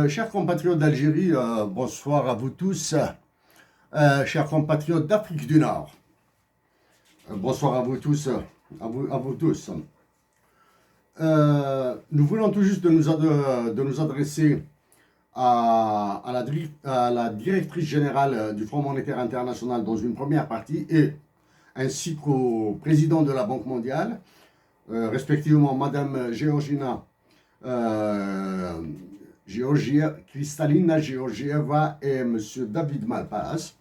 Chers compatriotes d'Algérie, bonsoir à vous tous. Chers compatriotes d'Afrique du Nord, bonsoir à vous tous. À vous tous. Nous voulons tout juste de nous adresser à la directrice générale du Fonds monétaire international dans une première partie et ainsi qu'au président de la Banque mondiale, respectivement Madame Kristalina Georgieva et M. David Malpass.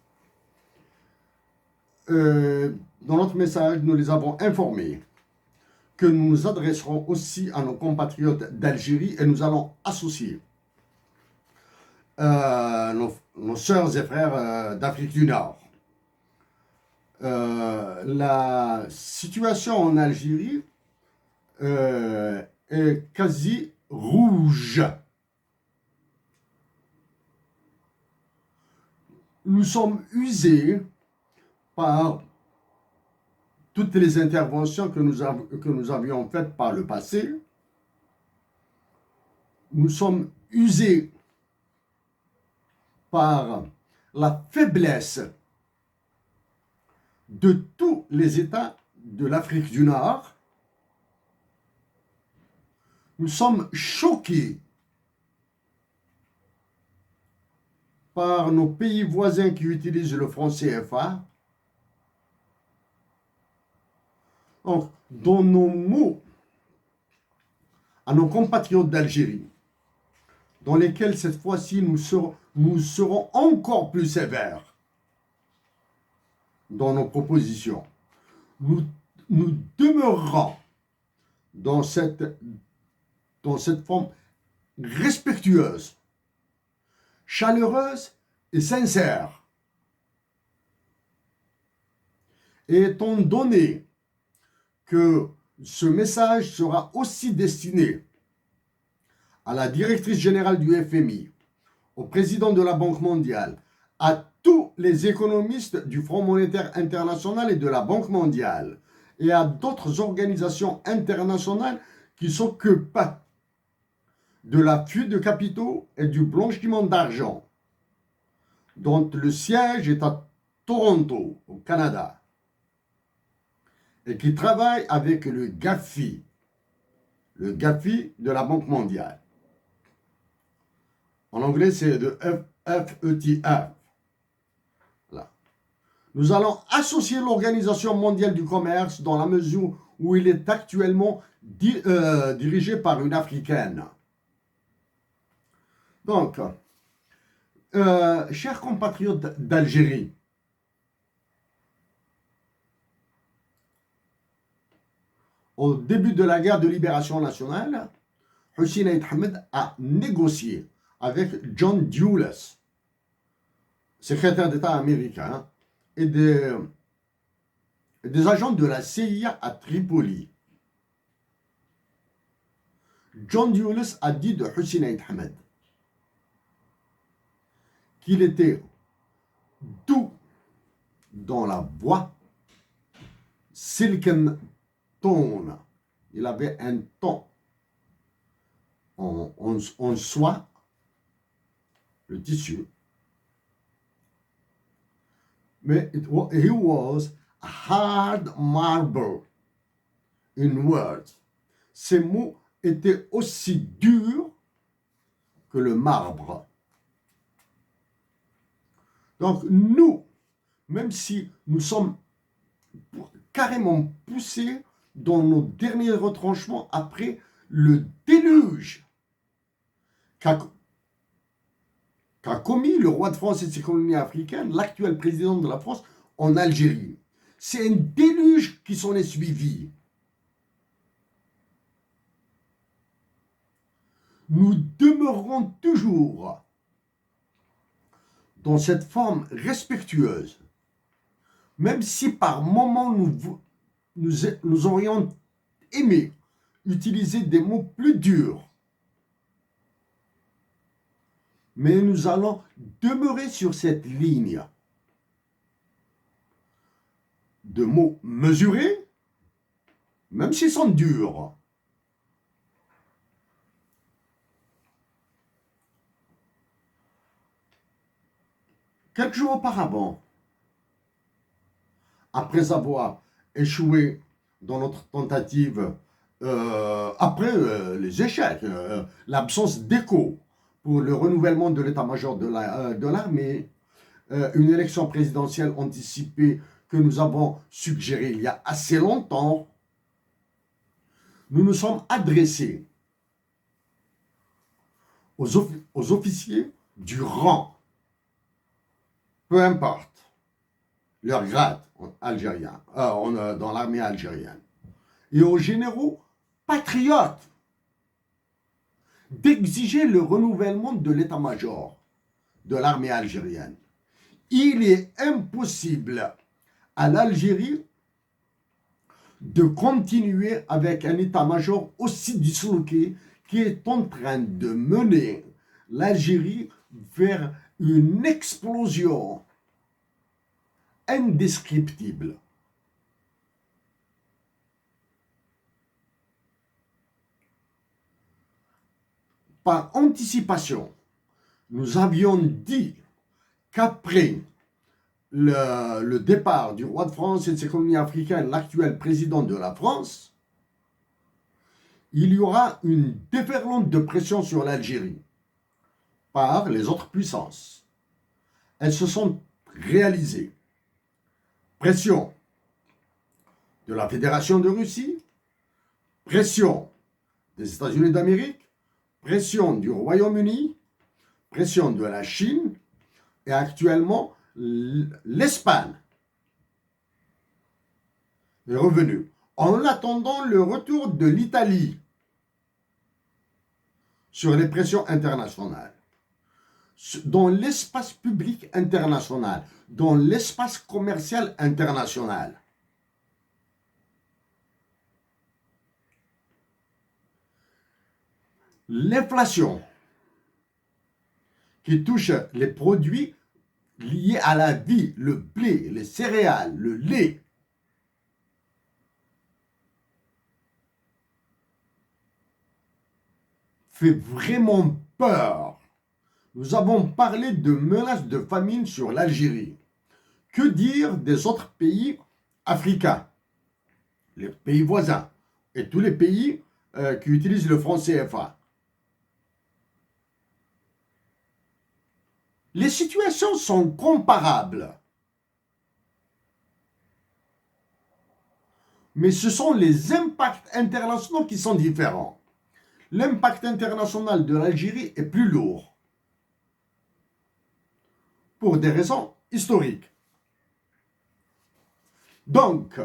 Dans notre message, nous les avons informés que nous nous adresserons aussi à nos compatriotes d'Algérie et nous allons associer nos sœurs et frères d'Afrique du Nord. La situation en Algérie est quasi rouge. Nous sommes usés par toutes les interventions que nous avions faites par le passé. Nous sommes usés par la faiblesse de tous les États de l'Afrique du Nord. Nous sommes choqués par nos pays voisins qui utilisent le franc CFA. Donc, dans nos mots à nos compatriotes d'Algérie, dans lesquels cette fois-ci nous serons encore plus sévères dans nos propositions. Nous demeurerons dans cette forme respectueuse, chaleureuse et sincère. Et étant donné que ce message sera aussi destiné à la directrice générale du FMI, au président de la Banque mondiale, à tous les économistes du Fonds monétaire international et de la Banque mondiale, et à d'autres organisations internationales qui s'occupent de la fuite de capitaux et du blanchiment d'argent, dont le siège est à Toronto, au Canada, et qui travaillent avec le GAFI de la Banque mondiale. En anglais, c'est de FETF. Là. Nous allons associer l'Organisation mondiale du commerce dans la mesure où il est actuellement dirigé par une Africaine. Donc, chers compatriotes d'Algérie, au début de la guerre de libération nationale, Hussein Aït Ahmed a négocié avec John Dulles, secrétaire d'État américain, et des agents de la CIA à Tripoli. John Dulles a dit de Hussein Aït Ahmed qu'il était doux dans la voix, silken tone. Il avait un ton en soie, le tissu. Mais he was a hard marble in words. Ces mots étaient aussi durs que le marbre. Donc nous, même si nous sommes carrément poussés dans nos derniers retranchements après le déluge qu'a commis le roi de France et ses colonies africaines, l'actuel président de la France, en Algérie. C'est un déluge qui s'en est suivi. Nous demeurerons toujours dans cette forme respectueuse, même si par moments nous aurions aimé utiliser des mots plus durs. Mais nous allons demeurer sur cette ligne de mots mesurés, même s'ils sont durs. Quelques jours auparavant, après avoir échoué dans notre tentative, après les échecs, l'absence d'écho pour le renouvellement de l'état-major de l'armée, une élection présidentielle anticipée que nous avons suggérée il y a assez longtemps, nous nous sommes adressés aux officiers du rang, peu importe leur grade algérien, dans l'armée algérienne, et aux généraux patriotes d'exiger le renouvellement de l'état-major de l'armée algérienne. Il est impossible à l'Algérie de continuer avec un état-major aussi disloqué qui est en train de mener l'Algérie vers une explosion indescriptible. Par anticipation, nous avions dit qu'après le départ du roi de France et de ses colonies africaines, l'actuel président de la France, il y aura une déferlante de pression sur l'Algérie par les autres puissances. Elles se sont réalisées. Pression de la Fédération de Russie, pression des États-Unis d'Amérique, pression du Royaume-Uni, pression de la Chine et actuellement l'Espagne est revenue. En attendant le retour de l'Italie sur les pressions internationales, dans l'espace public international, dans l'espace commercial international. L'inflation qui touche les produits liés à la vie, le blé, les céréales, le lait, fait vraiment peur. Nous avons parlé de menaces de famine sur l'Algérie. Que dire des autres pays africains, les pays voisins et tous les pays qui utilisent le franc CFA? Les situations sont comparables. Mais ce sont les impacts internationaux qui sont différents. L'impact international de l'Algérie est plus lourd. Pour des raisons historiques. Donc,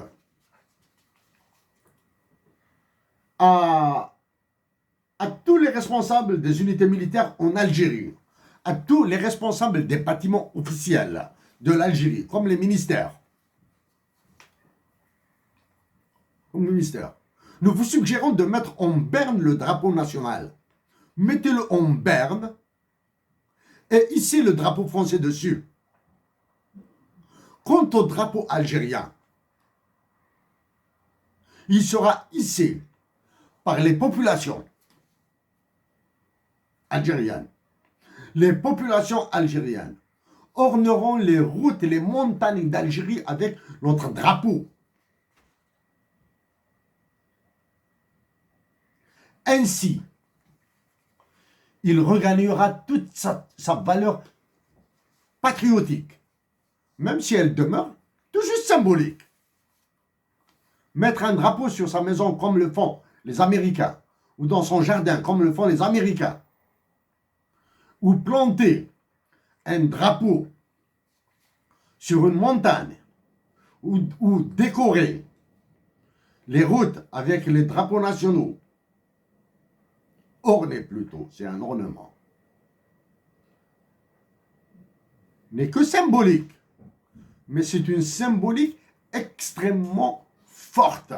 à tous les responsables des unités militaires en Algérie, à tous les responsables des bâtiments officiels de l'Algérie, comme les ministères, nous vous suggérons de mettre en berne le drapeau national. Mettez-le en berne et hissez le drapeau français dessus. Quant au drapeau algérien, il sera hissé par les populations algériennes. Les populations algériennes orneront les routes et les montagnes d'Algérie avec notre drapeau. Ainsi, il regagnera toute sa valeur patriotique, même si elle demeure tout juste symbolique. Mettre un drapeau sur sa maison comme le font les Américains, ou dans son jardin comme le font les Américains, ou planter un drapeau sur une montagne, ou décorer les routes avec les drapeaux nationaux, orner plutôt, c'est un ornement, n'est que symbolique, mais c'est une symbolique extrêmement forte.